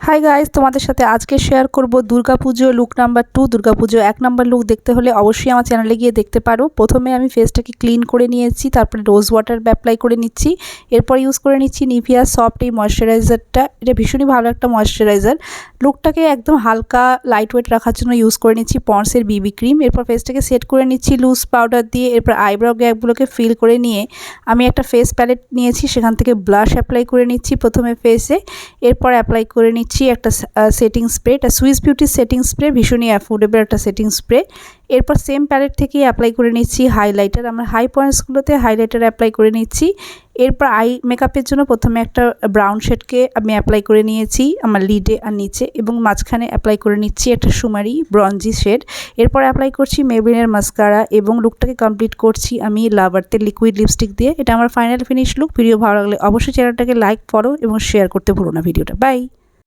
Hi guys, তোমাদের সাথে আজকে শেয়ার করব Durga Puja look number 2। Durga Puja 1 number look দেখতে হলে অবশ্যই আমার চ্যানেলে গিয়ে দেখতে পারো। প্রথমে আমি ফেসটাকে ক্লিন করে নিয়েছি, তারপরে রোজ ওয়াটার অ্যাপ্লাই করে নিচ্ছি। এরপর ইউজ করে নিচ্ছি নিভিয়া সফট এই ময়শ্চারাইজারটা। এটা ভীষণই ভালো একটা ময়শ্চারাইজার। লুকটাকে একদম হালকা লাইট ওয়েট রাখার জন্য ইউজ করে নিচ্ছি পন্ডসের বিবি ক্রিম। এরপর ফেসটাকে সেট করে নিচ্ছি লুজ পাউডার দিয়ে। এরপর আইব্রো গ্যাপগুলোকে ফিল করে নিয়ে আমি একটা ফেস প্যালেট নিয়েছি, সেখান থেকে ব্লাশ অ্যাপ্লাই করে নিচ্ছি প্রথমে ফেসে। এরপর অ্যাপ্লাই করে নিচ্ছি একটা সেটিং স্প্রে। এটা সুইস বিউটি সেটিং স্প্রে, ভীষণই অ্যাফোর্ডেবল একটা সেটিং স্প্রে। এরপর সেম প্যালেট থেকেই অ্যাপ্লাই করে নিচ্ছি হাইলাইটার। আমরা হাই পয়েন্টসগুলোতে হাইলাইটার অ্যাপ্লাই করে নিচ্ছি। এরপর আই মেকআপের জন্য প্রথমে একটা ব্রাউন শেডকে আমি অ্যাপ্লাই করে নিয়েছি আমার লিডে আর নিচে, এবং মাঝখানে অ্যাপ্লাই করে নিচ্ছি একটা সুমারি ব্রঞ্জি শেড। এরপর অ্যাপ্লাই করছি মেবলিনের মাস্কারা এবং লুকটাকে কমপ্লিট করছি আমি লাভ আর্থের লিকুইড লিপস্টিক দিয়ে। এটা আমার ফাইনাল ফিনিশ লুক। ভিডিও ভালো লাগলে অবশ্যই চ্যানেলটাকে লাইক, ফলো এবং শেয়ার করতে ভুলো না ভিডিওটা। বাই।